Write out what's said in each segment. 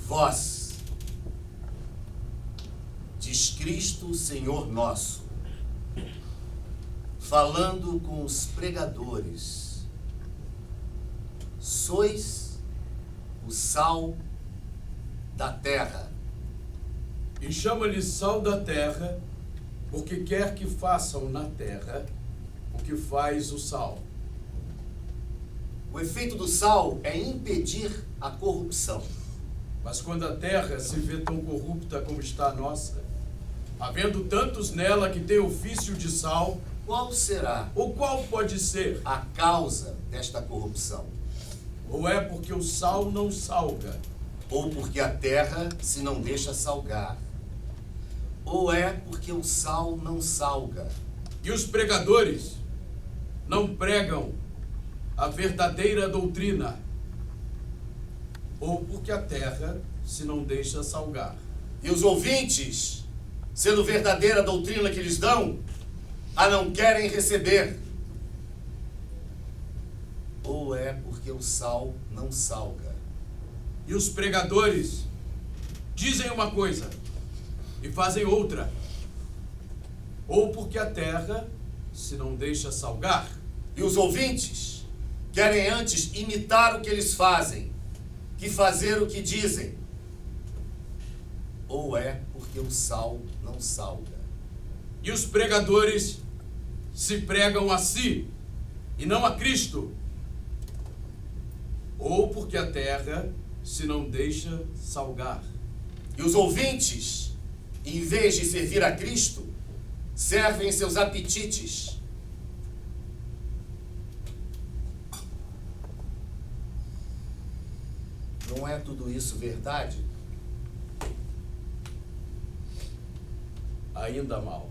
Vós, diz Cristo, Senhor nosso, falando com os pregadores, sois o sal da terra. E chama-lhe sal da terra, porque quer que façam na terra o que faz o sal. O efeito do sal é impedir a corrupção. Mas quando a terra se vê tão corrupta como está a nossa, havendo tantos nela que têm ofício de sal, Qual será ou qual pode ser? a causa desta corrupção? Ou é porque o sal não salga? Ou porque a terra se não deixa salgar? Ou é porque o sal não salga? E os pregadores não pregam a verdadeira doutrina? Ou porque a terra se não deixa salgar? E os ouvintes, sendo verdadeira a doutrina que lhes dão, a não querem receber? Ou é porque o sal não salga? E os pregadores dizem uma coisa e fazem outra? Ou porque a terra se não deixa salgar? E os ouvintes querem antes imitar o que eles fazem que fazer o que dizem? Ou é porque o sal não salga? E os pregadores se pregam a si e não a Cristo? Ou porque a terra se não deixa salgar? E os ouvintes, em vez de servir a Cristo, servem seus apetites? Não é tudo isso verdade? Ainda mal.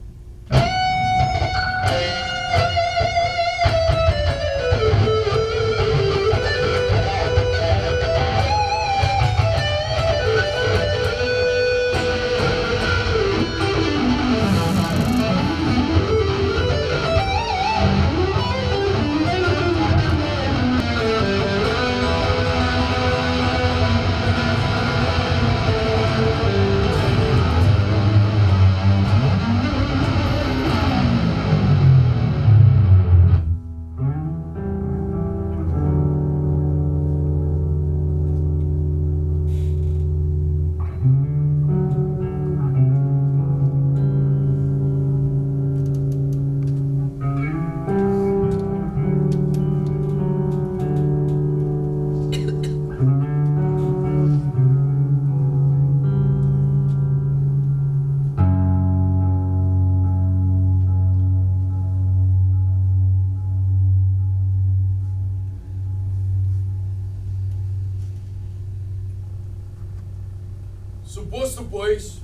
Suposto, pois,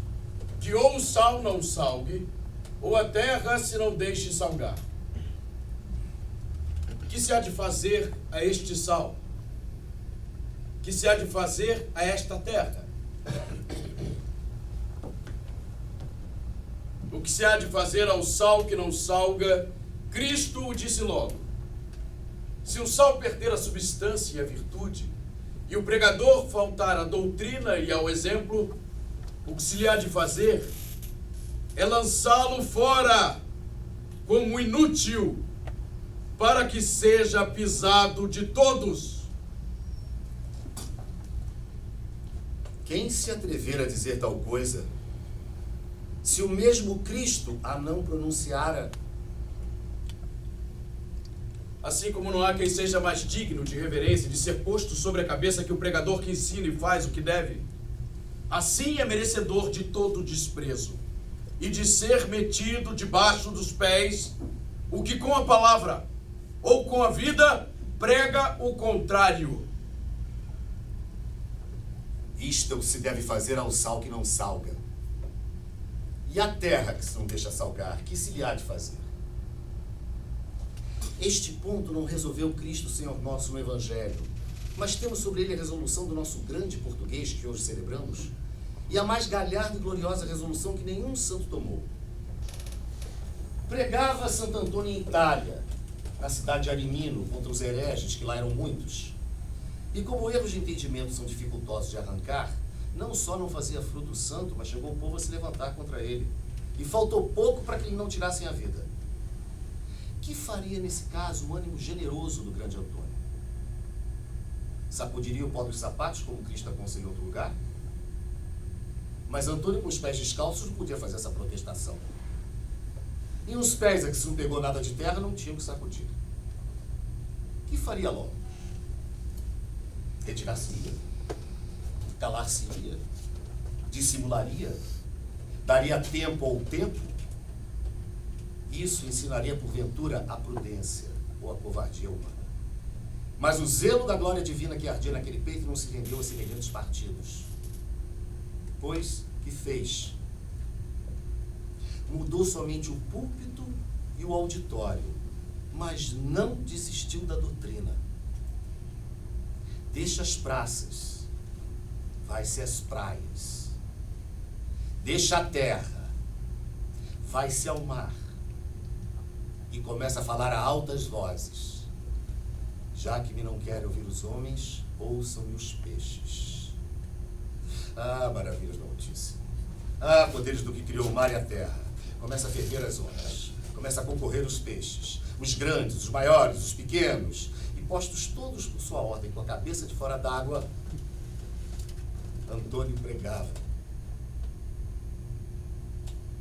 que ou o sal não salgue, ou a terra se não deixe salgar. Que se há de fazer a este sal? Que se há de fazer a esta terra? O que se há de fazer ao sal que não salga, Cristo o disse logo. Se o sal perder a substância e a virtude, e o pregador faltar à doutrina e ao exemplo, o que se lhe há de fazer é lançá-lo fora como inútil, para que seja pisado de todos. Quem se atrever a dizer tal coisa, se o mesmo Cristo a não pronunciara? Assim como não há quem seja mais digno de reverência, de ser posto sobre a cabeça que o pregador que ensina e faz o que deve, assim é merecedor de todo desprezo, e de ser metido debaixo dos pés o que com a palavra ou com a vida prega o contrário. Isto é o que se deve fazer ao sal que não salga. E a terra que se não deixa salgar, que se lhe há de fazer? Este ponto não resolveu Cristo, Senhor nosso, no Evangelho, mas temos sobre ele a resolução do nosso grande português que hoje celebramos, e a mais galharda e gloriosa resolução que nenhum santo tomou. Pregava Santo Antônio em Itália, na cidade de Arimino, contra os hereges, que lá eram muitos. E como erros de entendimento são dificultosos de arrancar, não só não fazia fruto santo, mas chegou o povo a se levantar contra ele. E faltou pouco para que lhe não tirassem a vida. Que faria nesse caso o ânimo generoso do grande Antônio? Sacudiria o pó dos sapatos, como Cristo aconselhou em outro lugar? Mas Antônio, com os pés descalços, não podia fazer essa protestação. E os pés a que se não pegou nada de terra não tinham que sacudir. Que faria logo? Retirar-se-ia? Calar-se-ia? Dissimularia? Daria tempo ao tempo? Isso ensinaria, porventura, a prudência ou a covardia humana. Mas o zelo da glória divina que ardia naquele peito não se rendeu a semelhantes partidos. Pois, que fez? Mudou somente o púlpito e o auditório, mas não desistiu da doutrina. Deixa as praças, vai-se às praias. Deixa a terra, vai-se ao mar. E começa a falar a altas vozes. Já que me não querem ouvir os homens, ouçam-me os peixes. Ah, maravilhas do Altíssimo. Ah, poderes do que criou o mar e a terra. Começa a ferver as ondas. Começa a concorrer os peixes. Os grandes, os maiores, os pequenos. E postos todos por sua ordem, com a cabeça de fora d'água, Antônio pregava.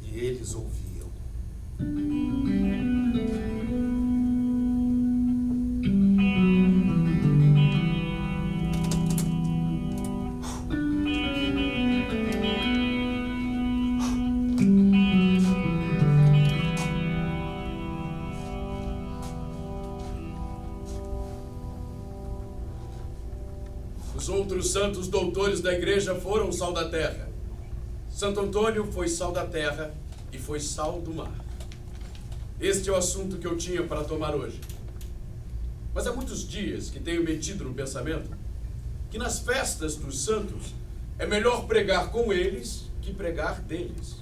E eles ouviam. Os outros santos doutores da igreja foram sal da terra. Santo Antônio foi sal da terra e foi sal do mar. Este é o assunto que eu tinha para tomar hoje. Mas há muitos dias que tenho metido no pensamento que nas festas dos santos é melhor pregar com eles que pregar deles.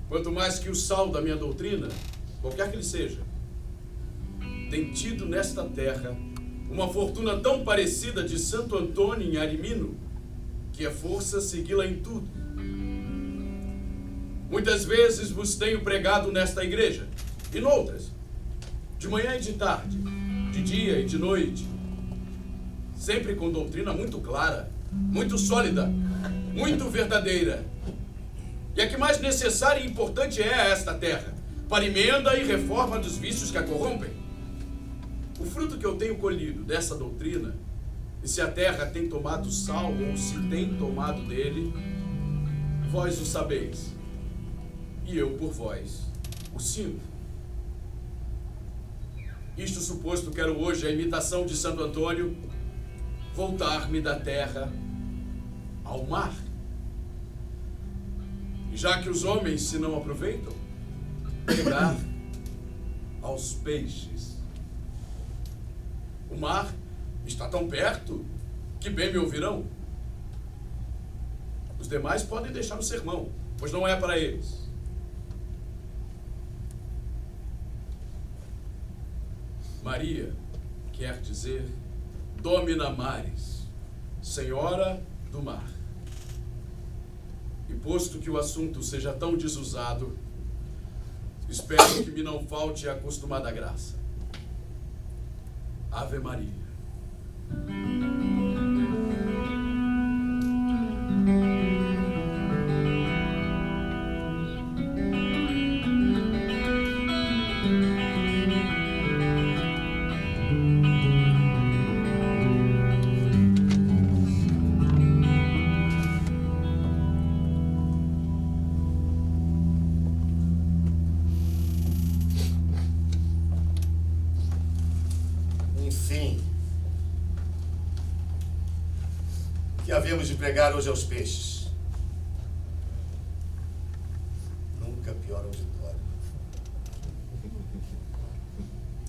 Quanto mais que o sal da minha doutrina, qualquer que ele seja, tem tido nesta terra uma fortuna tão parecida de Santo Antônio em Arimino, que é força segui-la em tudo. Muitas vezes vos tenho pregado nesta igreja, e noutras, de manhã e de tarde, de dia e de noite, sempre com doutrina muito clara, muito sólida, muito verdadeira. E a que mais necessária e importante é a esta terra, para emenda e reforma dos vícios que a corrompem. O fruto que eu tenho colhido dessa doutrina, e se a terra tem tomado sal ou se tem tomado dele, vós o sabeis, e eu por vós o sinto. Isto suposto, quero hoje, a imitação de Santo Antônio, voltar-me da terra ao mar. E já que os homens se não aproveitam, pegar aos peixes. O mar está tão perto que bem me ouvirão. Os demais podem deixar o sermão, pois não é para eles. Maria quer dizer Domina Mares, Senhora do Mar. E posto que o assunto seja tão desusado, espero que me não falte a acostumada graça. Ave Maria. Que havemos de pregar hoje aos peixes. Nunca pior auditório.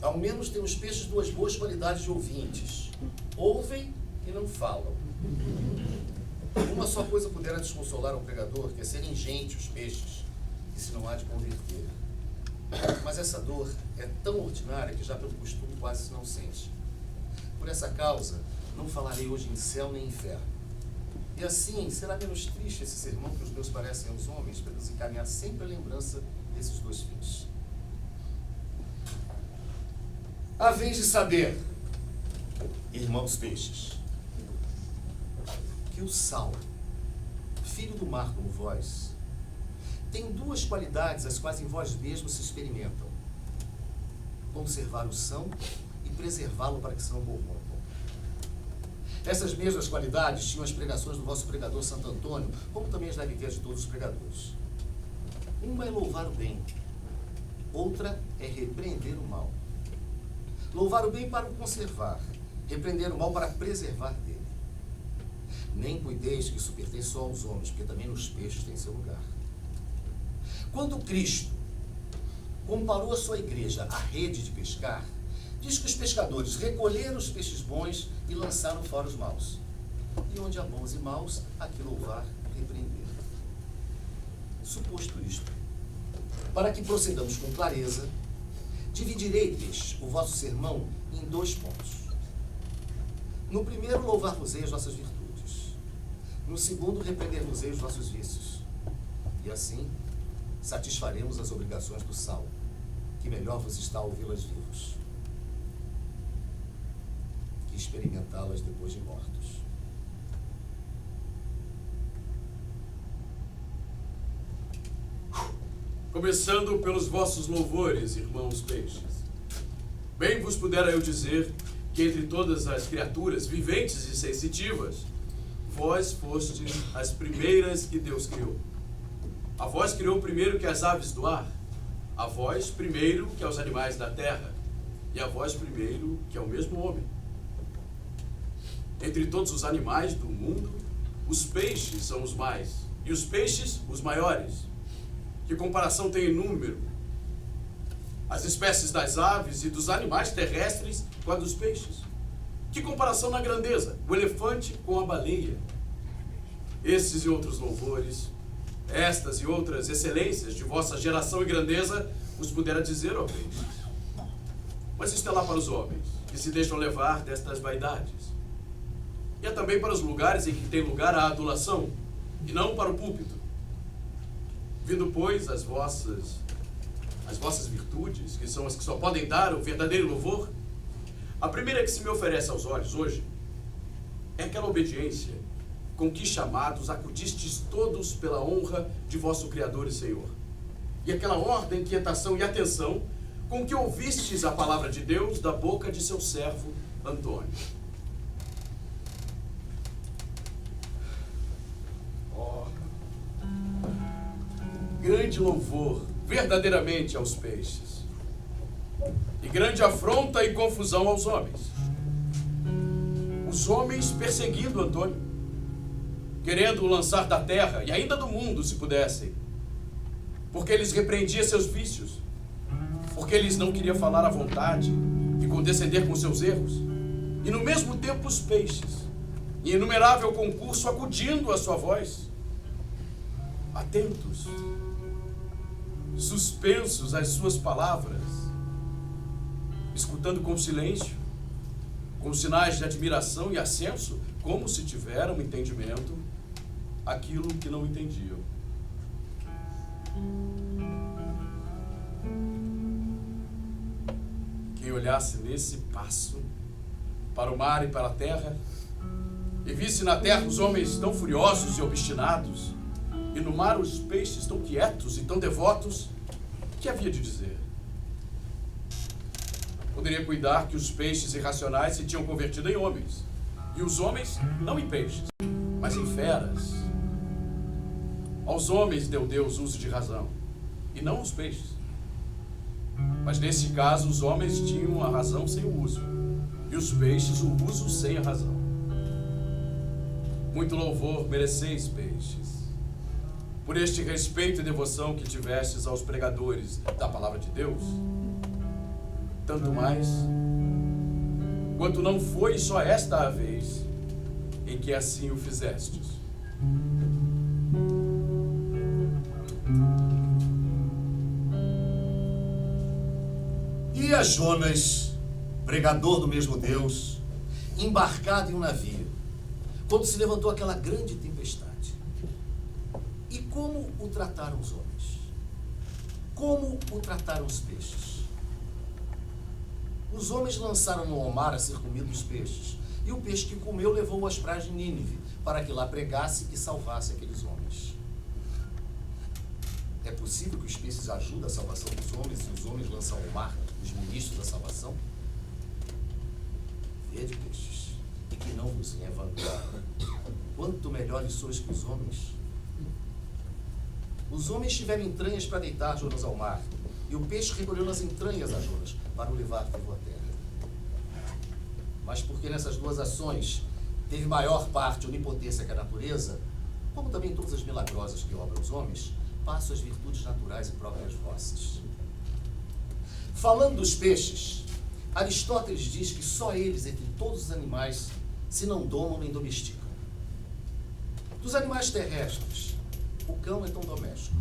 Ao menos tem os peixes duas boas qualidades de ouvintes. Ouvem e não falam. Uma só coisa pudera desconsolar ao pregador, que é serem gente os peixes, que se não há de converter. Mas essa dor é tão ordinária que já pelo costume quase se não sente. Por essa causa, não falarei hoje em céu nem inferno. E assim será menos triste esse sermão que os meus parecem aos homens, para nos encaminhar sempre a lembrança desses dois fins. A vez de saber, irmãos peixes, que o sal, filho do mar como vós, tem duas qualidades as quais em vós mesmos se experimentam: conservar o são e preservá-lo para que se não corrompam. Essas mesmas qualidades tinham as pregações do vosso pregador Santo Antônio, como também as devem ter de todos os pregadores. Uma é louvar o bem, outra é repreender o mal. Louvar o bem para o conservar, repreender o mal para preservar dele. Nem cuideis que isso pertence só aos homens, porque também nos peixes tem seu lugar. Quando Cristo comparou a sua igreja à rede de pescar, diz que os pescadores recolheram os peixes bons e lançaram fora os maus. E onde há bons e maus, aqui louvar e repreender. Suposto isto, para que procedamos com clareza, dividirei-lhes o vosso sermão em 2 pontos. No primeiro, louvar-vos-ei as vossas virtudes. No segundo, repreender-vos-ei os vossos vícios. E assim, satisfaremos as obrigações do sal, que melhor vos está ouvi-las vivos que experimentá-las depois de mortos. Começando pelos vossos louvores, irmãos peixes. Bem vos pudera eu dizer que entre todas as criaturas viventes e sensitivas, vós fostes as primeiras que Deus criou. A vós criou primeiro que as aves do ar, a vós primeiro que aos animais da terra, e a vós primeiro que ao mesmo homem. Entre todos os animais do mundo, os peixes são os mais, e os peixes os maiores. Que comparação tem em número as espécies das aves e dos animais terrestres com a dos peixes? Que comparação na grandeza, o elefante com a baleia? Esses e outros louvores, estas e outras excelências de vossa geração e grandeza, os pudera dizer, ó peixes. Mas isto é lá para os homens, que se deixam levar destas vaidades. E é também para os lugares em que tem lugar a adulação, e não para o púlpito. Vindo, pois, as vossas virtudes, que são as que só podem dar o verdadeiro louvor, a primeira que se me oferece aos olhos hoje é aquela obediência com que, chamados, acudistes todos pela honra de vosso Criador e Senhor. E aquela ordem, quietação e atenção com que ouvistes a palavra de Deus da boca de seu servo Antônio. Grande louvor, verdadeiramente, aos peixes, e grande afronta e confusão aos homens. Os homens perseguindo Antônio, querendo o lançar da terra e ainda do mundo, se pudessem, porque eles repreendiam seus vícios, porque eles não queriam falar à vontade e condescender com seus erros, e no mesmo tempo os peixes, em inumerável concurso, acudindo à sua voz, atentos, suspensos às suas palavras, escutando com silêncio, com sinais de admiração e assenso, como se tiveram entendimento aquilo que não entendiam. Quem olhasse nesse passo para o mar e para a terra, e visse na terra os homens tão furiosos e obstinados, e no mar os peixes tão quietos e tão devotos, que havia de dizer? Poderia cuidar que os peixes irracionais se tinham convertido em homens, e os homens não em peixes, mas em feras. Aos homens deu Deus uso de razão, e não aos peixes. Mas nesse caso os homens tinham a razão sem o uso, e os peixes o uso sem a razão. Muito louvor mereceis, peixes, por este respeito e devoção que tivestes aos pregadores da palavra de Deus. Tanto mais, quanto não foi só esta a vez em que assim o fizestes. E a Jonas, pregador do mesmo Deus, embarcado em um navio, quando se levantou aquela grande tempestade. E como o trataram os homens? Como o trataram os peixes? Os homens lançaram no mar a ser comido os peixes, e o peixe que comeu levou-o às praias de Nínive, para que lá pregasse e salvasse aqueles homens. É possível que os peixes ajudem a salvação dos homens e os homens lançam ao mar os ministros da salvação? Vede, peixes, e que não vos venha vanglória. Quanto melhores sois que os homens. Os homens tiveram entranhas para deitar Jonas ao mar, e o peixe recolheu nas entranhas a Jonas, para o levar vivo à terra. Mas porque nessas duas ações teve maior parte a onipotência que a natureza, como também todas as milagrosas que obram os homens, passo as virtudes naturais e próprias vossas. Falando dos peixes, Aristóteles diz que só eles, entre todos os animais, se não domam nem domesticam. Dos animais terrestres, o cão é tão doméstico,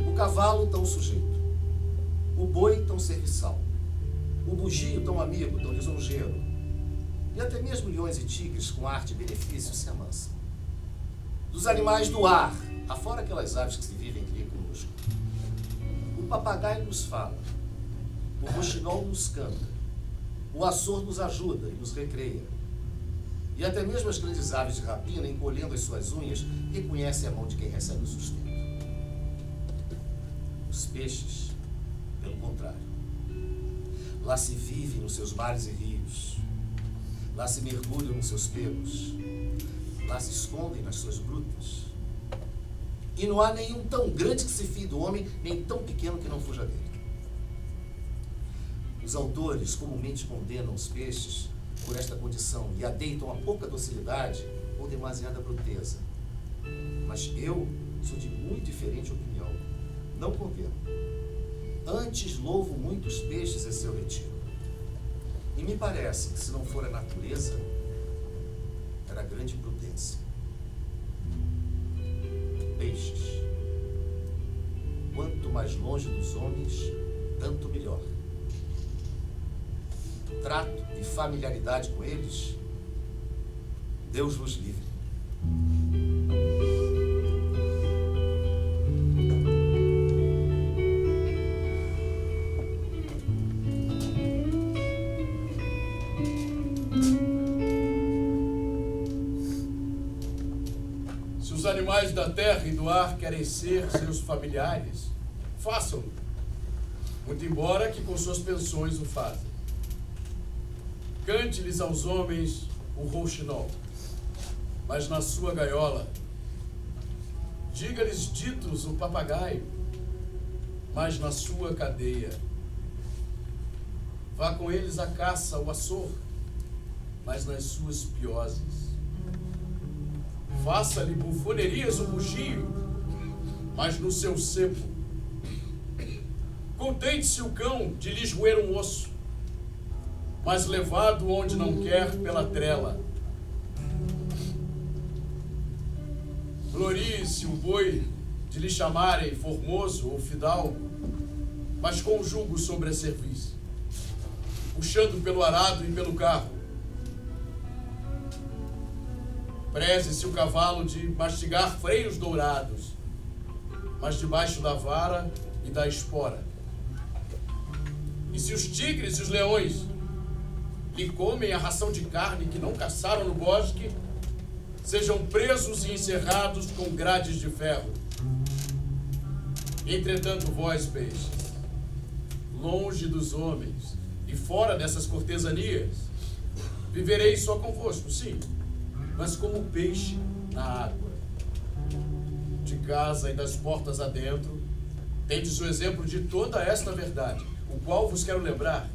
o cavalo tão sujeito, o boi tão serviçal, o bugio tão amigo, tão lisonjeiro, e até mesmo leões e tigres, com arte e benefício, se amansam. Dos animais do ar, afora aquelas aves que se vivem aqui conosco, o papagaio nos fala, o roxinol nos canta, o açor nos ajuda e nos recreia, e até mesmo as grandes aves de rapina, encolhendo as suas unhas, reconhecem a mão de quem recebe o sustento. Os peixes, pelo contrário, lá se vivem nos seus mares e rios, lá se mergulham nos seus pegos, lá se escondem nas suas grutas. E não há nenhum tão grande que se fie do homem, nem tão pequeno que não fuja dele. Os autores comumente condenam os peixes por esta condição e a deitam a pouca docilidade ou demasiada bruteza. Mas eu sou de muito diferente opinião. Não condeno. Antes louvo muitos peixes em seu retiro. E me parece que se não for a natureza, era grande prudência. Peixes. Quanto mais longe dos homens, tanto melhor. Trato e familiaridade com eles, Deus vos livre. Se os animais da terra e do ar querem ser seus familiares, façam-no, muito embora que com suas pensões o fazem. Cante-lhes aos homens o rouxinol, mas na sua gaiola. Diga-lhes ditos o papagaio, mas na sua cadeia. Vá com eles à caça o açor, mas nas suas pioses. Faça-lhe bufonerias o bugio, mas no seu cepo. Contente-se o cão de lhes roer um osso, mas levado onde não quer pela trela. Glorie-se o boi de lhe chamarem formoso ou fidalgo, mas com o jugo sobre a cerviz, puxando pelo arado e pelo carro. Preze-se o cavalo de mastigar freios dourados, mas debaixo da vara e da espora. E se os tigres e os leões lhe comem a ração de carne que não caçaram no bosque, sejam presos e encerrados com grades de ferro. Entretanto, vós, peixes, longe dos homens e fora dessas cortesanias, vivereis só convosco, sim, mas como peixe na água. De casa e das portas adentro, tendes o exemplo de toda esta verdade, o qual vos quero lembrar,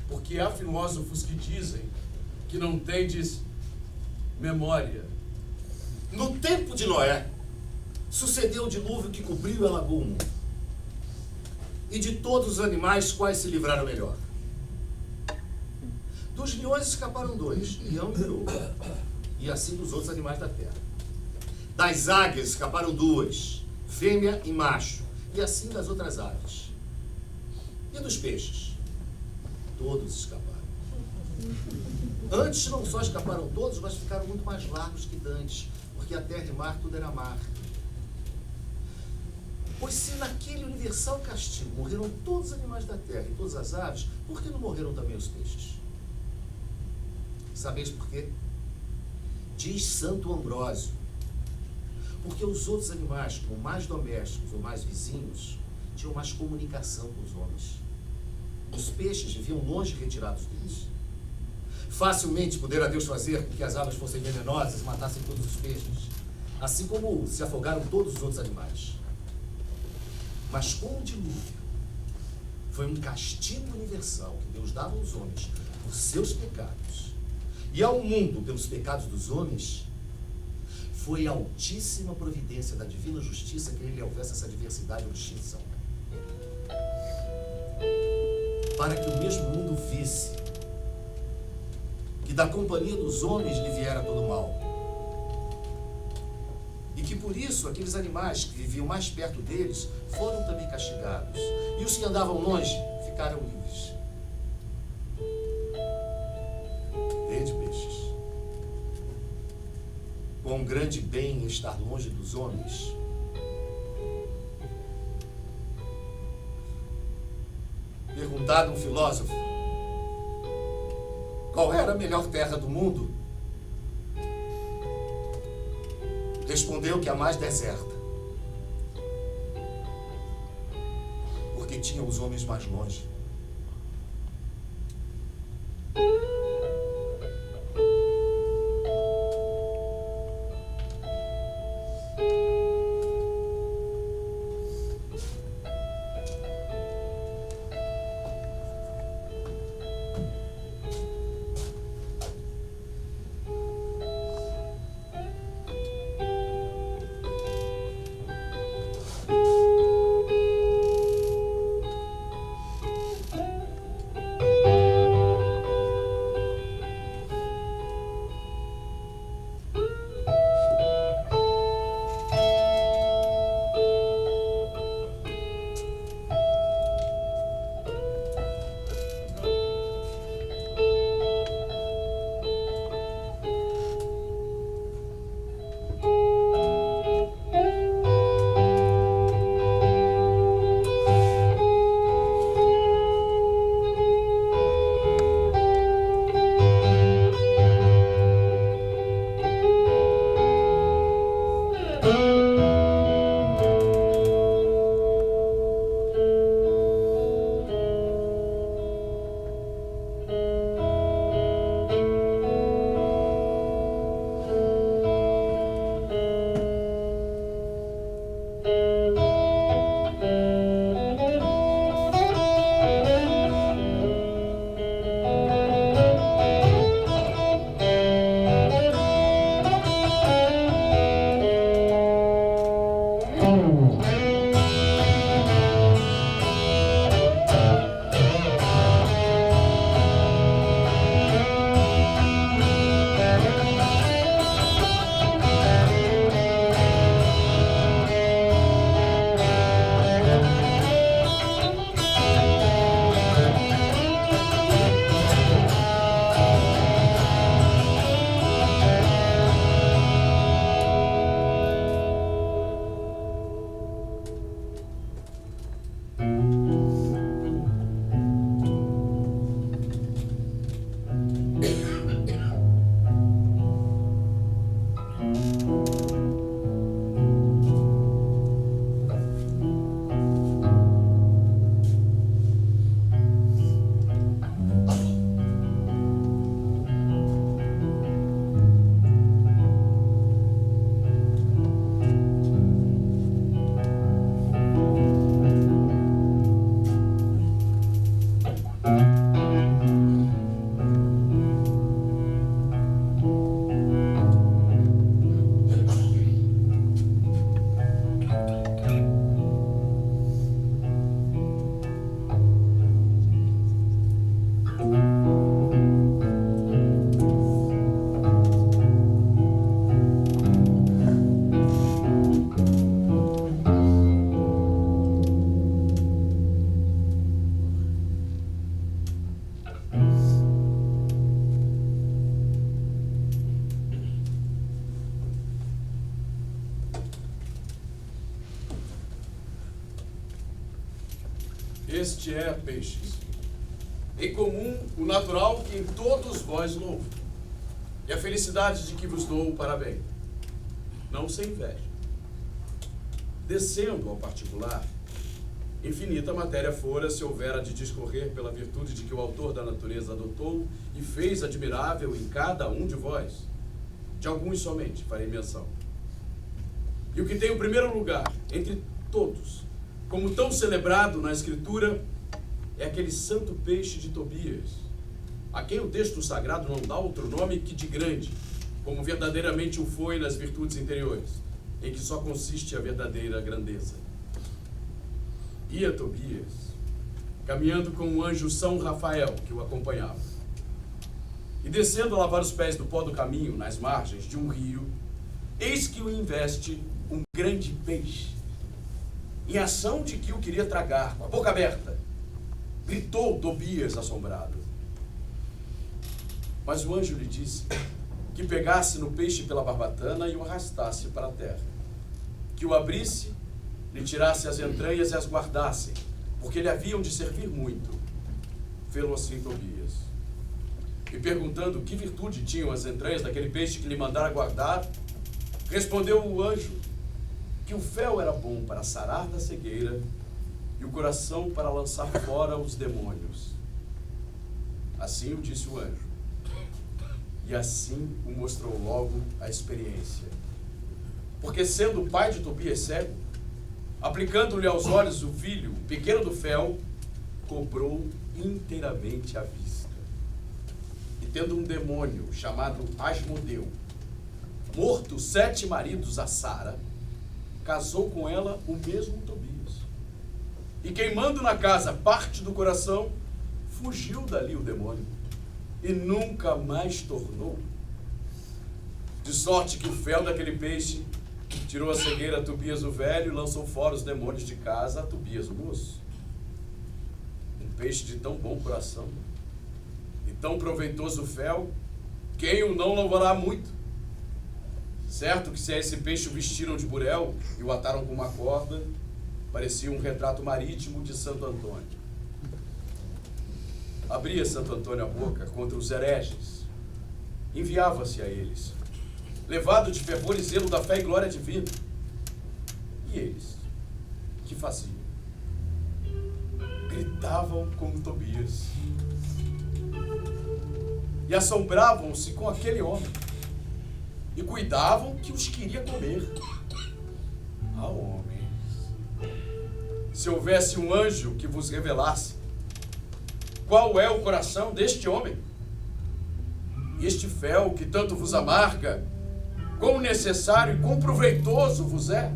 porque há filósofos que dizem que não tendes memória. No tempo de Noé, sucedeu o dilúvio que cobriu e alagou o mundo. E de todos os animais, quais se livraram melhor? Dos leões escaparam 2, leão e lobo, e assim dos outros animais da terra. Das águias escaparam 2, fêmea e macho, e assim das outras aves. E dos peixes? Todos escaparam. Antes não só escaparam todos, mas ficaram muito mais largos que dantes, porque a terra e mar tudo era mar. Pois se naquele universal castigo morreram todos os animais da terra e todas as aves, por que não morreram também os peixes? Sabeis por quê? Diz Santo Ambrósio, porque os outros animais, como mais domésticos ou mais vizinhos, tinham mais comunicação com os homens. Os peixes viviam longe retirados deles. Facilmente poderá Deus fazer com que as águas fossem venenosas e matassem todos os peixes, assim como se afogaram todos os outros animais. Mas com o dilúvio, foi um castigo universal que Deus dava aos homens por seus pecados. E ao mundo, pelos pecados dos homens, foi a altíssima providência da divina justiça que ele houvesse essa diversidade ou distinção. Para que o mesmo mundo visse que da companhia dos homens lhe viera todo mal. E que por isso aqueles animais que viviam mais perto deles foram também castigados. E os que andavam longe ficaram livres. Vede, peixes, quão grande bem estar longe dos homens. Perguntado um filósofo qual era a melhor terra do mundo, respondeu que a mais deserta, porque tinha os homens mais longe. Este é, peixes, em comum o natural que em todos vós louvo, e a felicidade de que vos dou para bem, não sem inveja. Descendo ao particular, infinita matéria fora se houvera de discorrer pela virtude de que o autor da natureza adotou e fez admirável em cada um de vós. De alguns somente farei menção. E o que tem o primeiro lugar entre todos, como tão celebrado na Escritura, é aquele santo peixe de Tobias, a quem o texto sagrado não dá outro nome que de grande, como verdadeiramente o foi nas virtudes interiores, em que só consiste a verdadeira grandeza. Ia Tobias, caminhando com o anjo São Rafael, que o acompanhava, e descendo a lavar os pés do pó do caminho, nas margens de um rio, eis que o investe um grande peixe, em ação de que o queria tragar, com a boca aberta. Gritou Tobias assombrado. Mas o anjo lhe disse que pegasse no peixe pela barbatana e o arrastasse para a terra, que o abrisse, lhe tirasse as entranhas e as guardasse, porque lhe haviam de servir muito. Fê-lo assim Tobias. E perguntando que virtude tinham as entranhas daquele peixe que lhe mandara guardar, respondeu o anjo que o fel era bom para sarar da cegueira e o coração para lançar fora os demônios. Assim o disse o anjo. E assim o mostrou logo a experiência. Porque sendo o pai de Tobias cego, aplicando-lhe aos olhos o filho, o pequeno do fel, cobrou inteiramente a vista. E tendo um demônio chamado Asmodeu, morto 7 maridos a Sara, casou com ela o mesmo Tobias. E queimando na casa parte do coração, fugiu dali o demônio, e nunca mais tornou. De sorte que o fel daquele peixe tirou a cegueira a Tobias o velho e lançou fora os demônios de casa a Tobias o moço. Um peixe de tão bom coração e tão proveitoso fel, quem o não louvará muito? Certo que se a esse peixe o vestiram de burel e o ataram com uma corda, parecia um retrato marítimo de Santo Antônio. Abria Santo Antônio a boca contra os hereges, enviava-se a eles, levado de fervor e zelo da fé e glória divina. E eles, que faziam? Gritavam como Tobias e assombravam-se com aquele homem e cuidavam que os queria comer. Ah, homens, se houvesse um anjo que vos revelasse qual é o coração deste homem, este fel que tanto vos amarga, quão necessário e quão proveitoso vos é.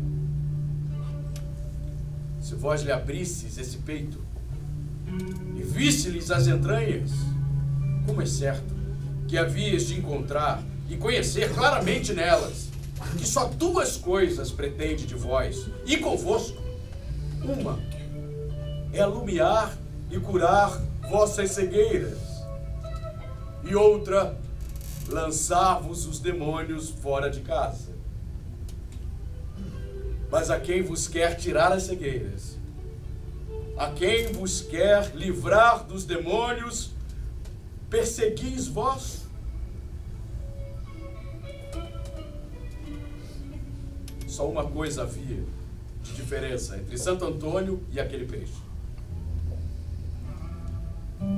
Se vós lhe abrisseis esse peito e visse-lhes as entranhas, como é certo que havíeis de encontrar e conhecer claramente nelas que só 2 coisas pretende de vós e convosco. Uma é alumiar e curar vossas cegueiras, e outra, lançar-vos os demônios fora de casa. Mas a quem vos quer tirar as cegueiras, a quem vos quer livrar dos demônios, perseguis vós. Só uma coisa havia de diferença entre Santo Antônio e aquele peixe: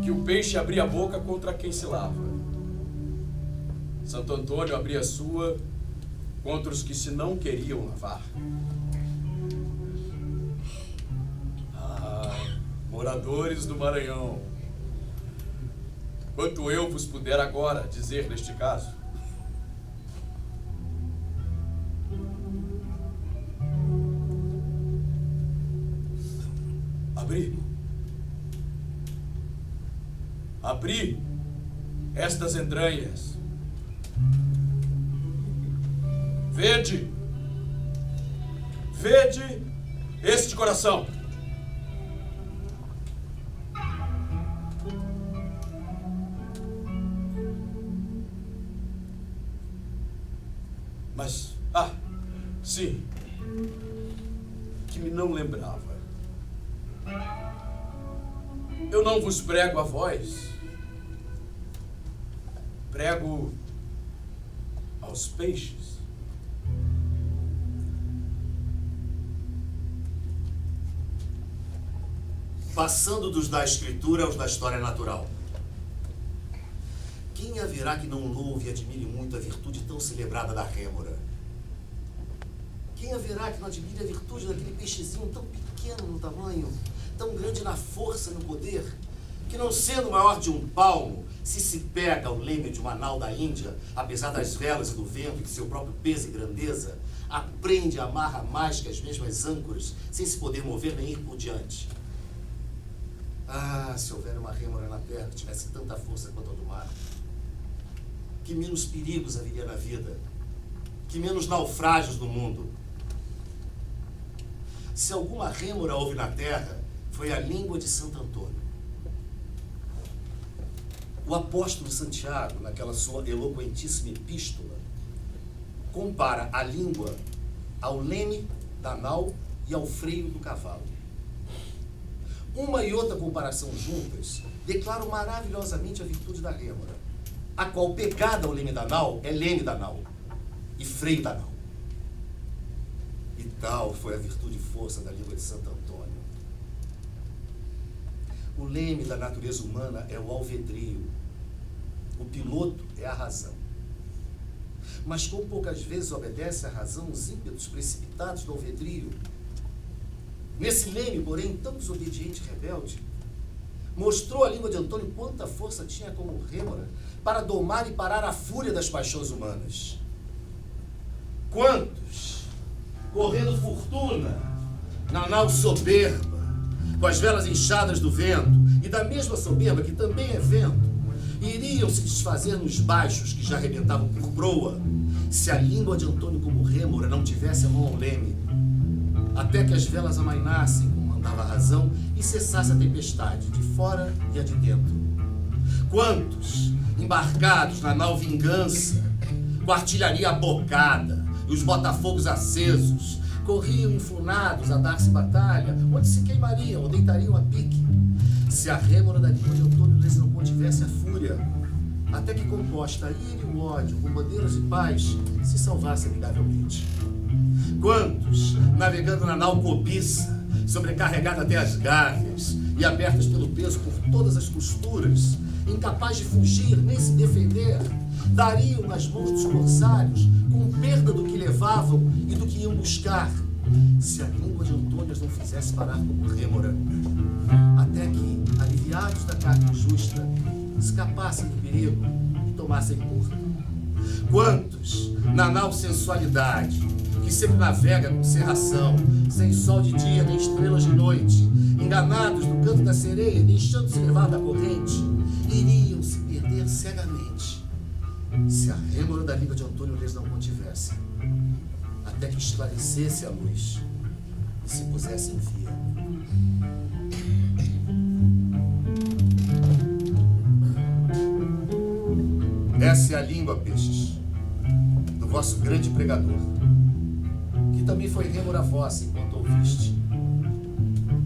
que o peixe abria a boca contra quem se lava. Santo Antônio abria a sua contra os que se não queriam lavar. Ah, moradores do Maranhão, quanto eu vos puder agora dizer neste caso, abri estas entranhas. Vede este coração. Mas, sim, que me não lembrava. Eu não vos prego a vós, prego aos peixes. Passando dos da Escritura aos da história natural. Quem haverá que não louve e admire muito a virtude tão celebrada da rêmora? Quem haverá que não admire a virtude daquele peixezinho tão pequeno no tamanho, tão grande na força e no poder, que não sendo maior de um palmo, se pega ao leme de uma nau da Índia, apesar das velas e do vento e de seu próprio peso e grandeza, aprende e amarra mais que as mesmas âncoras, sem se poder mover nem ir por diante. Ah, se houver uma rêmora na terra que tivesse tanta força quanto a do mar, que menos perigos haveria na vida, que menos naufrágios no mundo. Se alguma rêmora houve na terra, foi a língua de Santo Antônio. O apóstolo Santiago, naquela sua eloquentíssima epístola, compara a língua ao leme da nau e ao freio do cavalo. Uma e outra comparação juntas declaram maravilhosamente a virtude da rêmora, a qual, pegada ao leme da nau, é leme da nau e freio da nau. E tal foi a virtude e força da língua de Santo Antônio. O leme da natureza humana é o alvedrio, o piloto é a razão. Mas como poucas vezes obedece à razão os ímpetos precipitados do alvedrio, nesse leme, porém, tão desobediente e rebelde, mostrou a língua de Antônio quanta força tinha como rêmora para domar e parar a fúria das paixões humanas. Quantos, correndo fortuna na nau soberba, com as velas inchadas do vento, e da mesma soberba, que também é vento, iriam se desfazer nos baixos que já arrebentavam por proa, se a língua de Antônio como rêmora não tivesse a mão ao leme, até que as velas amainassem, como mandava a razão, e cessasse a tempestade, de fora e a de dentro. Quantos, embarcados na nau Vingança, com a artilharia abocada e os botafogos acesos, corriam enfunados a dar-se batalha, onde se queimariam ou deitariam a pique, se a rêmora da língua de Antônio lhes não contivesse a fúria, até que, composta a ira e o ódio com bandeiras de paz, se salvasse amigavelmente. Quantos, navegando na nau cobiça, sobrecarregada até as garras e abertas pelo peso por todas as costuras, incapaz de fugir nem se defender, dariam nas mãos dos corsários, com perda do que levavam e do que iam buscar, se a língua de Antônio as não fizesse parar como rêmora, até que, aliviados da carga injusta, escapassem do perigo e tomassem curso. Quantos, na nau sensualidade, que sempre navega com cerração, sem sol de dia nem estrelas de noite, enganados no canto da sereia e deixando-se levar da corrente, iriam se perder cegamente, se a rêmora da língua de Antônio lhes não contivesse, até que esclarecesse a luz e se pusesse em via. Essa é a língua, peixes, do vosso grande pregador, que também foi rêmora vossa enquanto ouviste,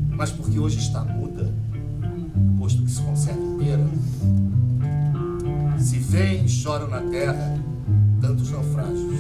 mas porque hoje está muda, posto que se conserva inteira, se veem e choram na terra tantos naufrágios.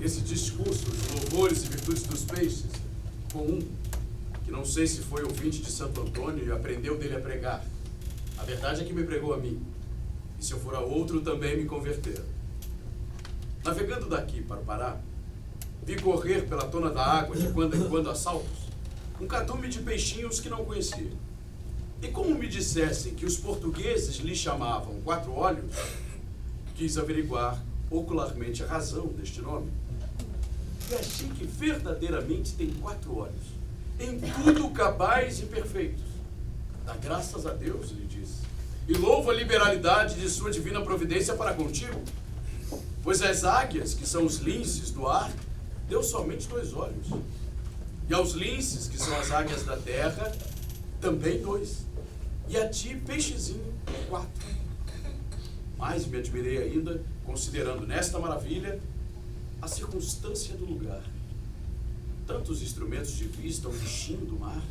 esse discurso de louvores e virtudes dos peixes com um que não sei se foi ouvinte de Santo Antônio e aprendeu dele a pregar. A verdade é que me pregou a mim, e se eu for a outro também me converteram. Navegando daqui para o Pará, vi correr pela tona da água, de quando em quando a saltos, um cardume de peixinhos que não conhecia. E como me dissessem que os portugueses lhe chamavam quatro olhos, quis averiguar ocularmente a razão deste nome. E achei que verdadeiramente tem quatro olhos, em tudo cabais e perfeitos. Dá graças a Deus, lhe disse, e louvo a liberalidade de sua divina providência para contigo, pois as águias, que são os linces do ar, deu somente 2 olhos, e aos linces, que são as águias da terra, também 2, e a ti, peixezinho, 4. Mas me admirei ainda, considerando nesta maravilha a circunstância do lugar. Tantos instrumentos de vista ao bichinho do mar,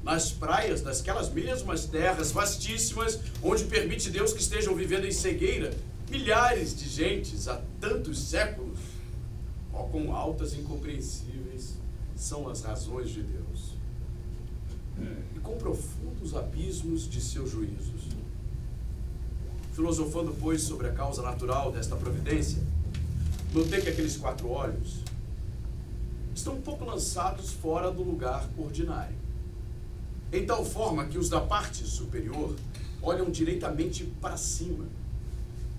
nas praias dasquelas mesmas terras vastíssimas, onde permite Deus que estejam vivendo em cegueira milhares de gentes há tantos séculos. Ó, quão altas e incompreensíveis são as razões de Deus, e quão profundos abismos de seus juízos. Filosofando, pois, sobre a causa natural desta providência, notei que aqueles 4 olhos estão um pouco lançados fora do lugar ordinário, em tal forma que os da parte superior olham diretamente para cima,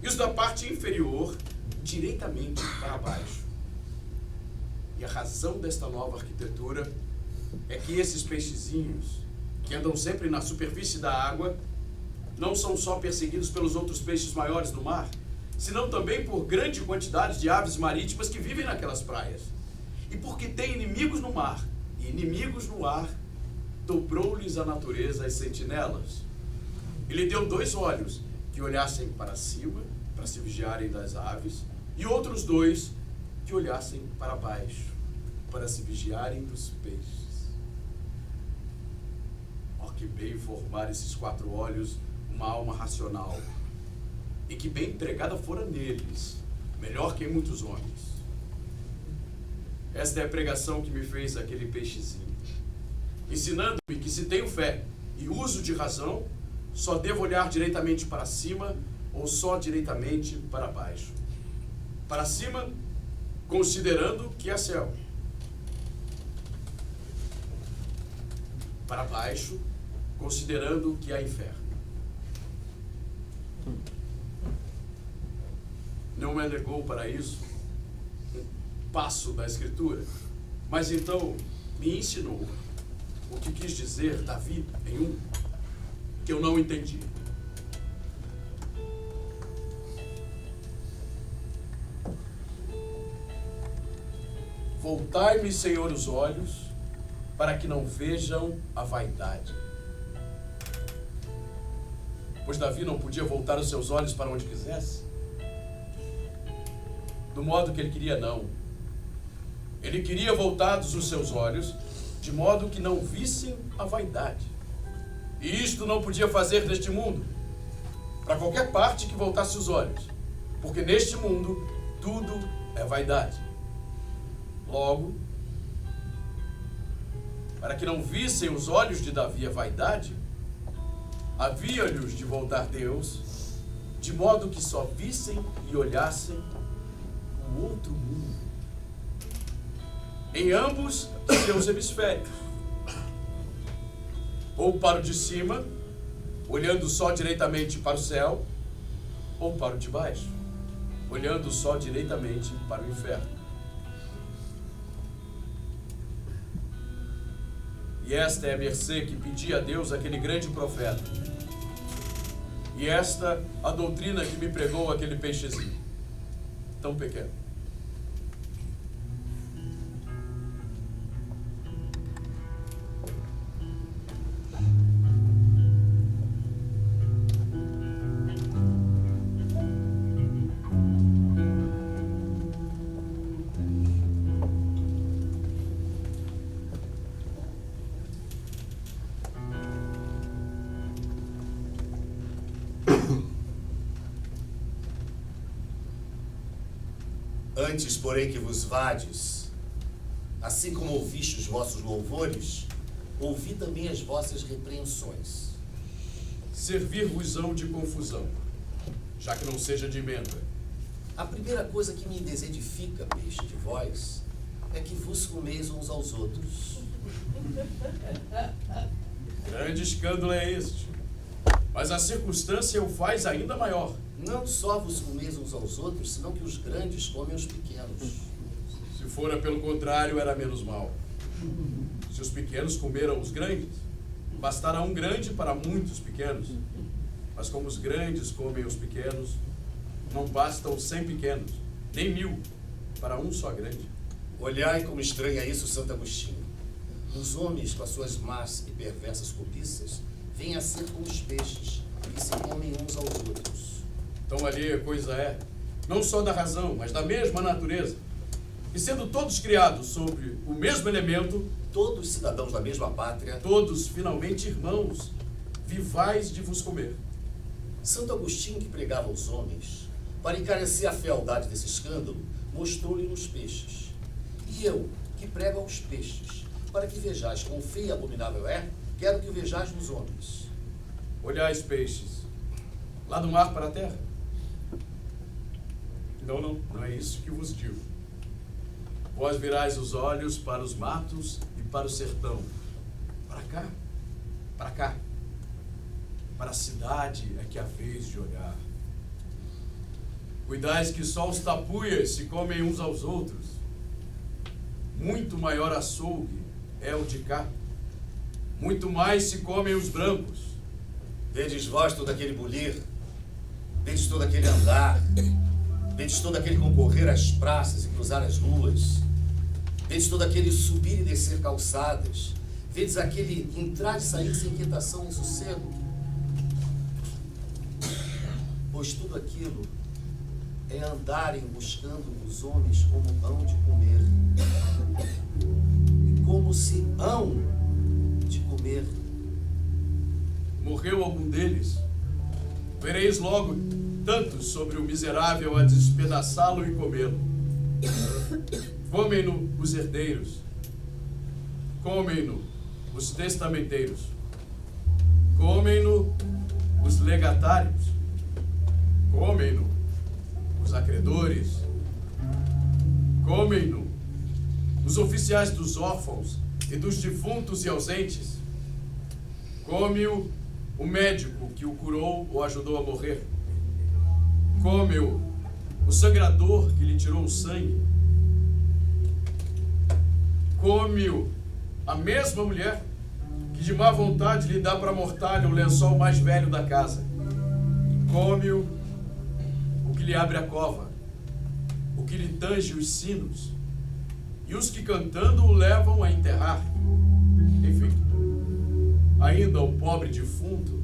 e os da parte inferior diretamente para baixo. E a razão desta nova arquitetura é que esses peixezinhos, que andam sempre na superfície da água, não são só perseguidos pelos outros peixes maiores do mar, senão também por grande quantidade de aves marítimas que vivem naquelas praias. E porque tem inimigos no mar e inimigos no ar, dobrou-lhes a natureza as sentinelas. E lhe deu 2 olhos, que olhassem para cima, para se vigiarem das aves, e outros 2, que olhassem para baixo, para se vigiarem dos peixes. Ó, que bem formar esses 4 olhos uma alma racional, e que bem empregada fora neles, melhor que em muitos homens. Esta é a pregação que me fez aquele peixezinho, ensinando-me que se tenho fé e uso de razão, só devo olhar diretamente para cima ou só diretamente para baixo. Para cima, considerando que há céu. Para baixo, considerando que há inferno. Não me negou para isso um passo da Escritura, mas então me ensinou o que quis dizer Davi em um que eu não entendi. Voltai-me, Senhor, os olhos, para que não vejam a vaidade. Pois Davi não podia voltar os seus olhos para onde quisesse? Do modo que ele queria, não. Ele queria voltados os seus olhos, de modo que não vissem a vaidade. E isto não podia fazer neste mundo, para qualquer parte que voltasse os olhos, porque neste mundo tudo é vaidade. Logo, para que não vissem os olhos de Davi a vaidade, havia-lhes de voltar Deus, de modo que só vissem e olhassem o outro mundo, em ambos seus hemisférios, ou para o de cima, olhando só diretamente para o céu, ou para o de baixo, olhando só diretamente para o inferno. E esta é a mercê que pedia a Deus aquele grande profeta. E esta a doutrina que me pregou aquele peixezinho, tão pequeno. Antes, porém, que vos vades, assim como ouviste os vossos louvores, ouvi também as vossas repreensões. Servir-vos-ão de confusão, já que não seja de emenda. A primeira coisa que me desedifica, peixe, de vós, é que vos comeis uns aos outros. Grande escândalo é este, mas a circunstância o faz ainda maior. Não só vos comeis uns aos outros, senão que os grandes comem os pequenos. Se fora pelo contrário, era menos mal. Se os pequenos comeram os grandes, bastará um grande para muitos pequenos. Mas como os grandes comem os pequenos, não bastam 100 pequenos, nem 1000 para um só grande. Olhai como estranha isso Santo Agostinho. Os homens, com as suas más e perversas cobiças, vêm a ser como os peixes, que se comem uns aos outros. Tão alheia a coisa é, não só da razão, mas da mesma natureza. E sendo todos criados sobre o mesmo elemento, Todos cidadãos da mesma pátria, todos finalmente irmãos, vivais de vos comer. Santo Agostinho, que pregava aos homens, para encarecer a fealdade desse escândalo, mostrou-lhe nos peixes. E eu, que prego aos peixes, para que vejais quão feio e abominável é, quero que o vejais nos homens. Olhais, peixes, lá do mar para a terra. Não é isso que vos digo. Vós virais os olhos para os matos e para o sertão. Para cá. Para a cidade é que haveis de olhar. Cuidais que só os tapuias se comem uns aos outros. Muito maior açougue é o de cá. Muito mais se comem os brancos. Vedes vós todo aquele bulir, vedes todo aquele andar, vedes todo aquele concorrer às praças e cruzar as ruas, vedes todo aquele subir e descer calçadas, vedes aquele entrar e sair sem inquietação nem sossego. Pois tudo aquilo é andarem buscando os homens como hão de comer, e como se hão de comer. Morreu algum deles, vereis logo tantos sobre o miserável a despedaçá-lo e comê-lo. Comem-no os herdeiros, comem-no os testamenteiros, comem-no os legatários, comem-no os acreedores, comem-no os oficiais dos órfãos e dos defuntos e ausentes, come-o o médico que o curou ou ajudou a morrer, come-o o sangrador que lhe tirou o sangue, come-o a mesma mulher que de má vontade lhe dá para mortalha o lençol mais velho da casa, come-o o que lhe abre a cova, o que lhe tange os sinos, e os que cantando o levam a enterrar. Enfim, ainda o pobre defunto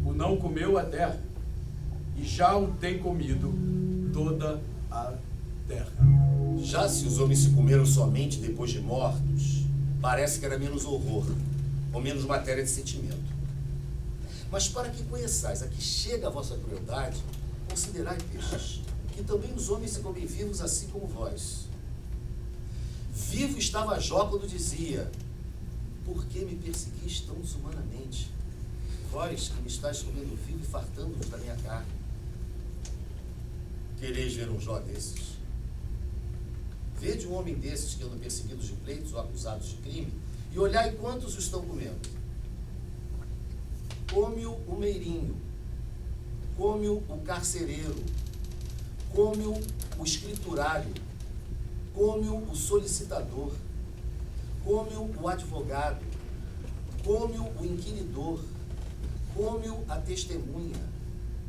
o não comeu a terra, e já o tem comido toda a terra. Já se os homens se comeram somente depois de mortos, parece que era menos horror, ou menos matéria de sentimento. Mas para que conheçais a que chega a vossa crueldade, considerai, peixes, que também os homens se comem vivos assim como vós. Vivo estava Jó quando dizia: por que me perseguis tão desumanamente? Vós que me estáis comendo vivo e fartando-vos da minha carne. Quereis ver um Jó desses? Vede um homem desses que andam perseguidos de pleitos ou acusados de crime, e olhai quantos o estão comendo. Come-o o meirinho, come-o o carcereiro, come-o o escriturário, come-o o solicitador, come-o o advogado, come-o o inquiridor, come-o a testemunha,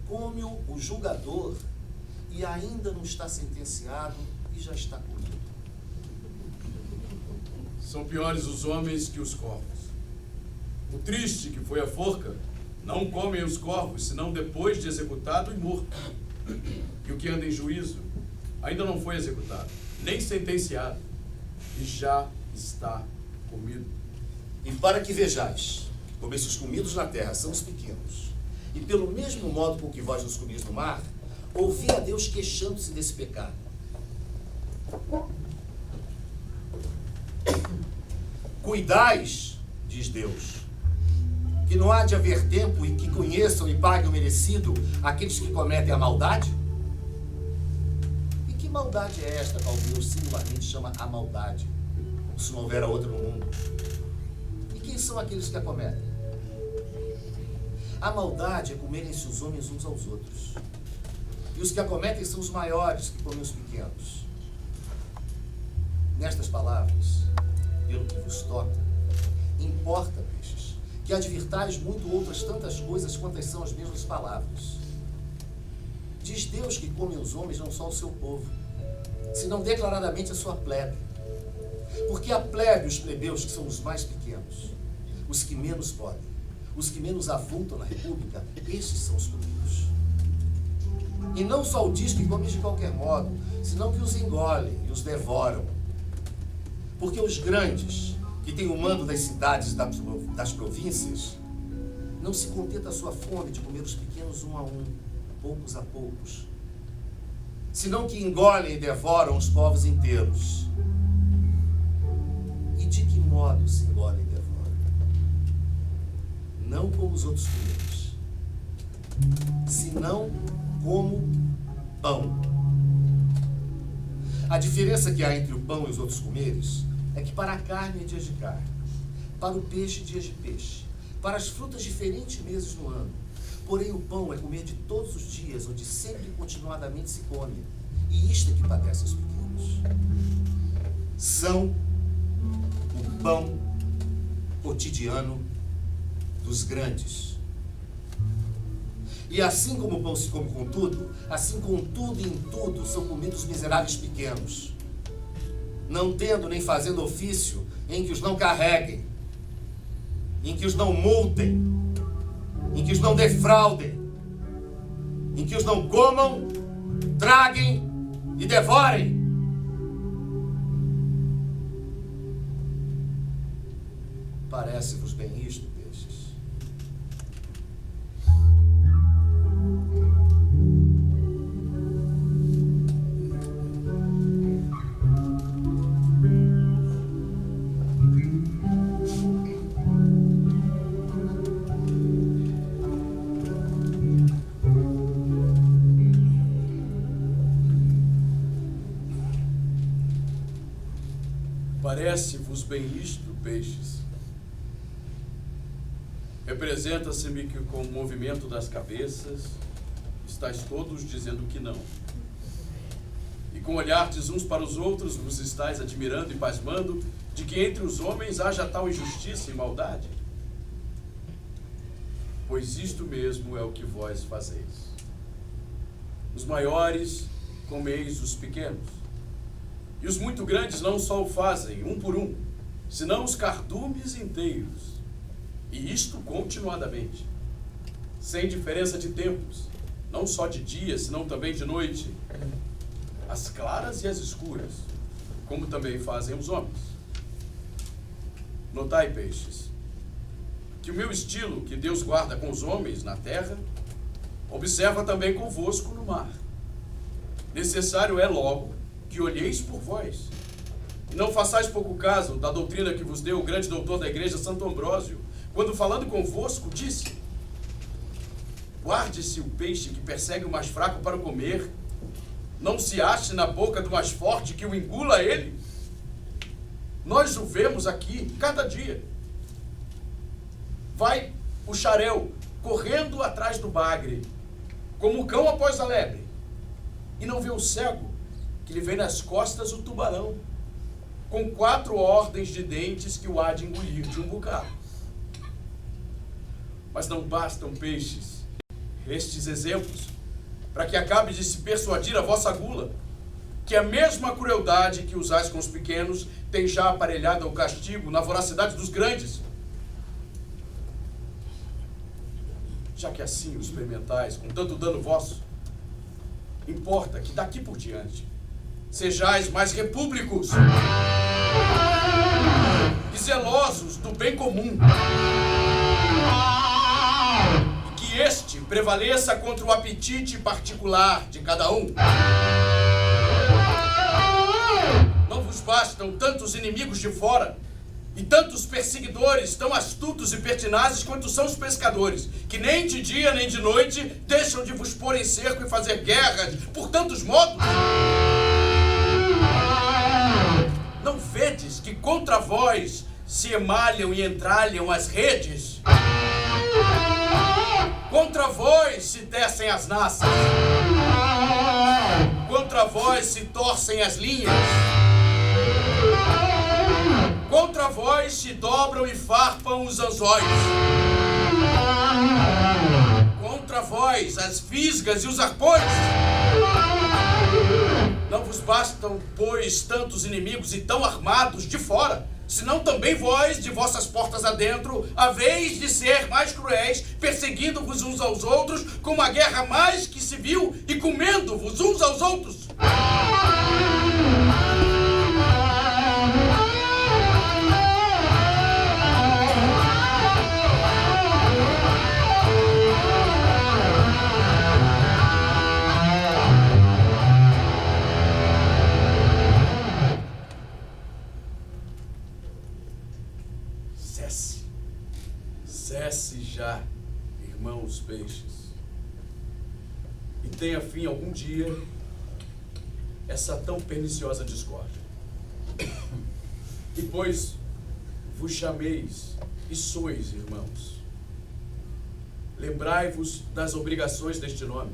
come-o o julgador, e ainda não está sentenciado e já está comido. São piores os homens que os corvos. O triste que foi a forca, não comem os corvos, senão depois de executado e morto. E o que anda em juízo, ainda não foi executado, nem sentenciado, e já está comido. E para que vejais, como esses comidos na terra são os pequenos, e pelo mesmo modo com que vós nos comis no mar, ouvi a Deus queixando-se desse pecado. Cuidais, diz Deus, que não há de haver tempo em que conheçam e paguem o merecido aqueles que cometem a maldade? E que maldade é esta, qual Deus singularmente chama a maldade, como se não houvera outra no mundo? E quem são aqueles que a cometem? A maldade é comerem-se os homens uns aos outros. E os que a cometem são os maiores que comem os pequenos. Nestas palavras, pelo que vos toca, importa, peixes, que advirtais muito outras tantas coisas quantas são as mesmas palavras. Diz Deus que comem os homens não só o seu povo, senão declaradamente a sua plebe. Porque a plebe e os plebeus, que são os mais pequenos, os que menos podem, os que menos avultam na república, estes são os comidos. E não só o diz que comem de qualquer modo, senão que os engolem e os devoram. Porque os grandes, que têm o mando das cidades e das províncias, não se contenta a sua fome de comer os pequenos um a um, poucos a poucos, senão que engolem e devoram os povos inteiros. E de que modo se engolem e devoram? Não como os outros comidos, senão como pão. A diferença que há entre o pão e os outros comeres é que para a carne é dias de carne, para o peixe dias de peixe, para as frutas diferentes meses no ano. Porém o pão é comer de todos os dias, onde sempre e continuadamente se come, e isto é que padece os pequenos. São o pão cotidiano dos grandes. E assim como o pão se come com tudo, assim com tudo e em tudo são comidos miseráveis pequenos, não tendo nem fazendo ofício em que os não carreguem, em que os não multem, em que os não defraudem, em que os não comam, traguem e devorem. Parece-vos bem isto, peixes? Parece-vos bem isto, peixes? Representa-se-me que com o movimento das cabeças estáis todos dizendo que não. E com olhardes uns para os outros vos estáis admirando e pasmando de que entre os homens haja tal injustiça e maldade. Pois isto mesmo é o que vós fazeis. Os maiores comeis os pequenos. E os muito grandes não só o fazem, um por um, senão os cardumes inteiros. E isto continuadamente, sem diferença de tempos, não só de dia, senão também de noite, as claras e as escuras, como também fazem os homens. Notai, peixes, que o meu estilo, que Deus guarda com os homens na terra, observa também convosco no mar. Necessário é logo que olheis por vós, e não façais pouco caso da doutrina que vos deu o grande doutor da igreja, Santo Ambrósio, quando falando convosco, disse: guarde-se o peixe que persegue o mais fraco para o comer, não se ache na boca do mais forte que o engula ele. Nós o vemos aqui cada dia. Vai o xarel correndo atrás do bagre, como o cão após a lebre, e não vê o cego que lhe vem nas costas o tubarão, com 4 ordens de dentes que o há de engolir de um bocado. Mas não bastam, peixes, estes exemplos, para que acabe de se persuadir a vossa gula, que a mesma crueldade que usais com os pequenos tem já aparelhado ao castigo na voracidade dos grandes. Já que assim o experimentais, com tanto dano vosso, importa que daqui por diante sejais mais repúblicos e zelosos do bem comum, e que este prevaleça contra o apetite particular de cada um. bastam tantos inimigos de fora e tantos perseguidores tão astutos e pertinazes quanto são os pescadores, que nem de dia nem de noite deixam de vos pôr em cerco e fazer guerras por tantos modos? Não vedes que contra vós se emalham e entralham as redes? Contra vós se tecem as naças, contra vós se torcem as linhas, contra vós se dobram e farpam os anzóis, contra vós as fisgas e os arpões. Não vos bastam, pois, tantos inimigos e tão armados de fora, senão também vós, de vossas portas adentro, haveis de ser mais cruéis, perseguindo-vos uns aos outros, com uma guerra mais que civil e comendo-vos uns aos outros. Cesse já, irmãos peixes, e tenha fim algum dia essa tão perniciosa discórdia. E pois vos chameis e sois irmãos, lembrai-vos das obrigações deste nome.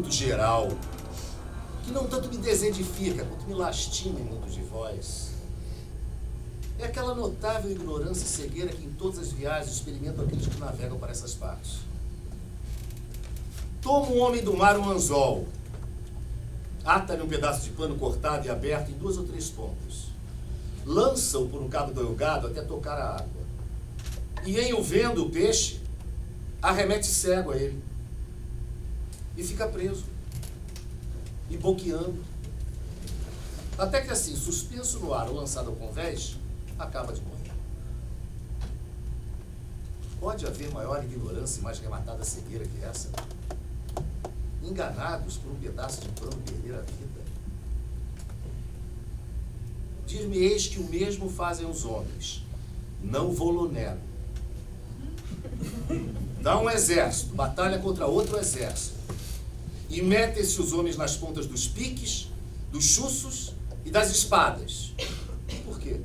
Geral, que não tanto me desedifica, quanto me lastima em muitos de vós, é aquela notável ignorância e cegueira que em todas as viagens experimentam aqueles que navegam para essas partes. Toma um homem do mar um anzol, ata-lhe um pedaço de pano cortado e aberto em 2 ou 3 pontas, lança-o por um cabo delgado até tocar a água, e em o vendo o peixe, arremete cego a ele, e fica preso, e boqueando, até que assim, suspenso no ar ou lançado ao convés, acaba de morrer. Pode haver maior ignorância e mais rematada cegueira que essa? Enganados por um pedaço de pano perder a vida? Dir-me-eis que o mesmo fazem os homens, não vô-lo nego. Dá um exército, batalha contra outro exército, e metem-se os homens nas pontas dos piques, dos chuços e das espadas. Por quê?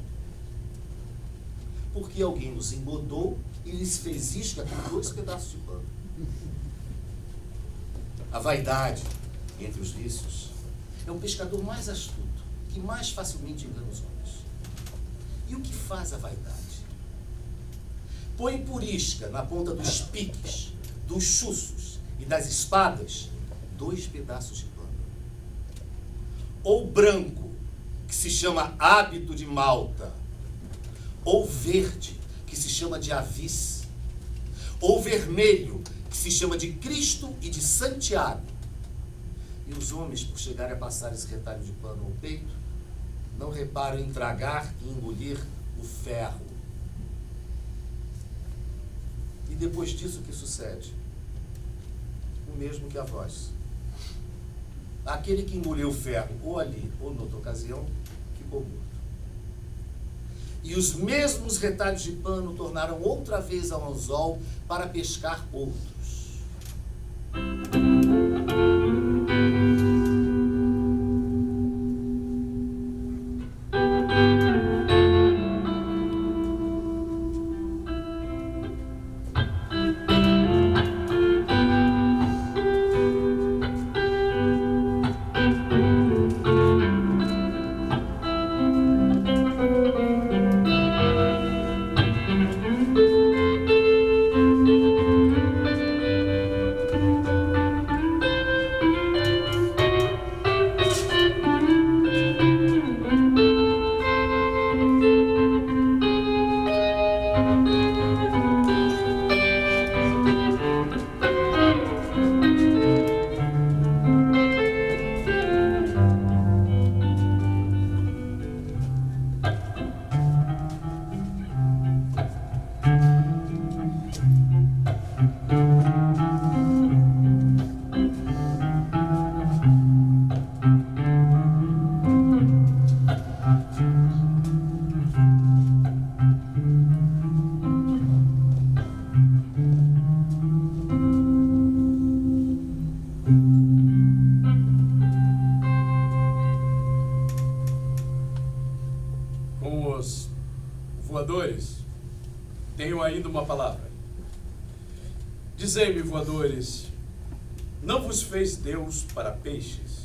Porque alguém os embodou e lhes fez isca com 2 pedaços de pano. A vaidade, entre os vícios, é o pescador mais astuto, que mais facilmente engana os homens. E o que faz a vaidade? Põe por isca na ponta dos piques, dos chuços e das espadas 2 pedaços de pano. Ou branco, que se chama hábito de Malta, ou verde, que se chama de Avis, ou vermelho, que se chama de Cristo e de Santiago. E os homens, por chegarem a passar esse retalho de pano ao peito, não reparam em tragar e engolir o ferro. E depois disso, o que sucede? O mesmo que a vós. Aquele que engoliu o ferro, ou ali, ou noutra ocasião, ficou morto. E os mesmos retalhos de pano tornaram outra vez ao anzol para pescar outros. com os voadores, tenho ainda uma palavra. Dizei-me, voadores, não vos fez Deus para peixes?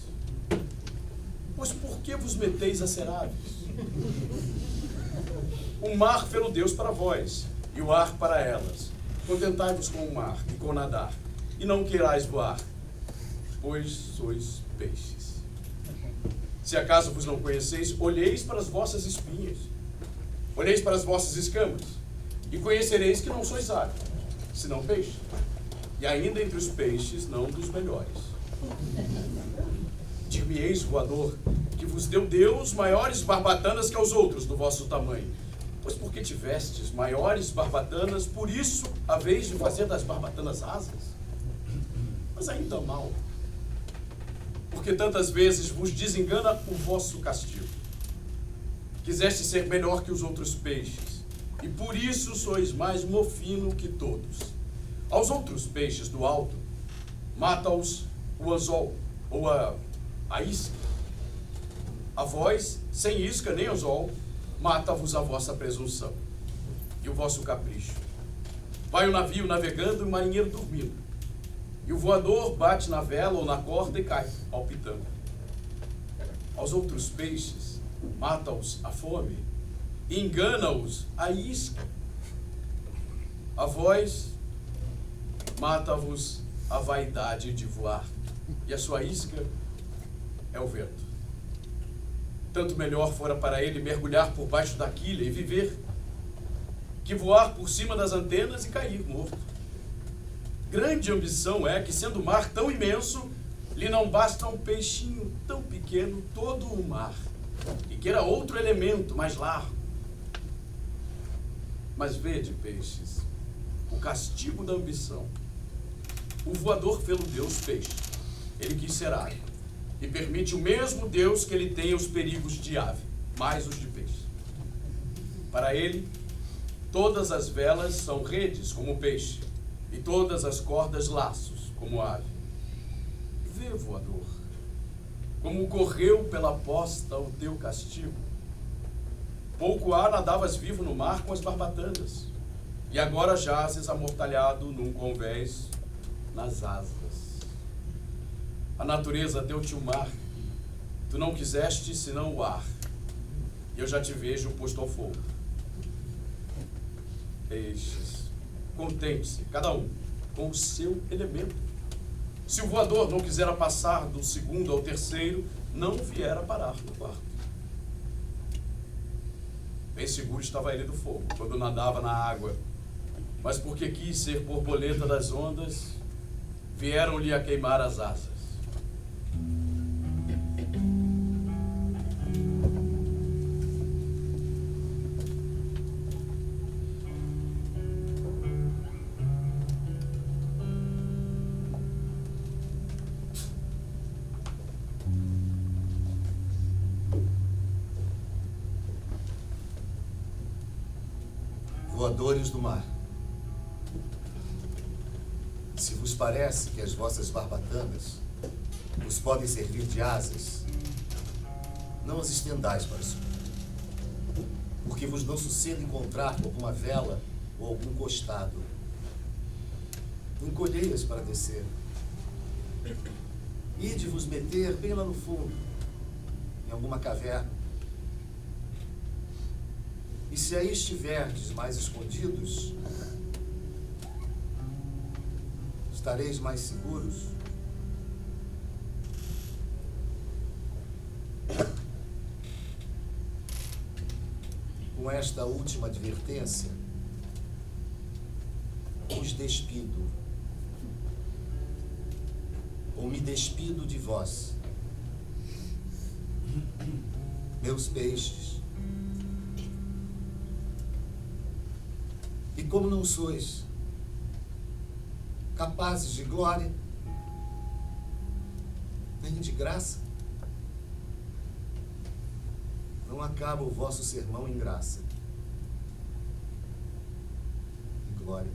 Pois por que vos meteis a ser aves? O mar fê-lo Deus para vós, e o ar para elas. Contentai-vos com o mar e com nadar, e não queirais voar, pois sois peixes. Se acaso vos não conheceis, olheis para as vossas espinhas, olheis para as vossas escamas, e conhecereis que não sois aves, senão peixes, e ainda entre os peixes não dos melhores. Dir-me-eis, voador, que vos deu Deus maiores barbatanas que aos outros do vosso tamanho. Pois porque tivestes maiores barbatanas, por isso haveis de fazer das barbatanas asas? Mas ainda mal, porque tantas vezes vos desengana o vosso castigo. Quiseste ser melhor que os outros peixes, e por isso sois mais mofino que todos. Aos outros peixes do alto, mata-os o anzol, ou a isca. A vós, sem isca nem anzol, mata-vos a vossa presunção e o vosso capricho. Vai o navio navegando e o marinheiro dormindo, e o voador bate na vela ou na corda e cai, palpitando. Aos outros peixes, mata-os a fome e engana-os a isca. A vós, mata-vos a vaidade de voar, e a sua isca é o vento. Tanto melhor fora para ele mergulhar por baixo da quilha e viver, que voar por cima das antenas e cair morto. Grande ambição é que, sendo o mar tão imenso, lhe não basta um peixinho tão pequeno todo o mar, e queira outro elemento mais largo. Mas vede, peixes, o castigo da ambição. O voador fê-lo Deus peixe, ele quis ser ave, e permite o mesmo Deus que ele tenha os perigos de ave, mais os de peixe. Para ele, todas as velas são redes, como peixe, e todas as cordas laços, como ave. Vê, voador, como correu pela posta o teu castigo. Pouco há nadavas vivo no mar com as barbatanas, e agora jazes amortalhado num convés nas asas. A natureza deu-te o mar, tu não quiseste senão o ar, e eu já te vejo posto ao fogo. Peixes, contente-se, cada um, com o seu elemento. Se o voador não quisera passar do segundo ao terceiro, não viera parar no quarto. Bem seguro estava ele do fogo, quando nadava na água, mas porque quis ser borboleta das ondas, vieram-lhe a queimar as asas. Voadores do mar, se vos parece que as vossas barbatanas vos podem servir de asas, não as estendais para subir, porque vos não sucede encontrar alguma vela ou algum costado. Encolhei-as para descer. Ide vos meter bem lá no fundo, em alguma caverna. E se aí estiverdes mais escondidos, estareis mais seguros. Com esta última advertência, os despido, ou me despido de vós, meus peixes. E como não sois capazes de glória, nem de graça, não acaba o vosso sermão em graça e glória.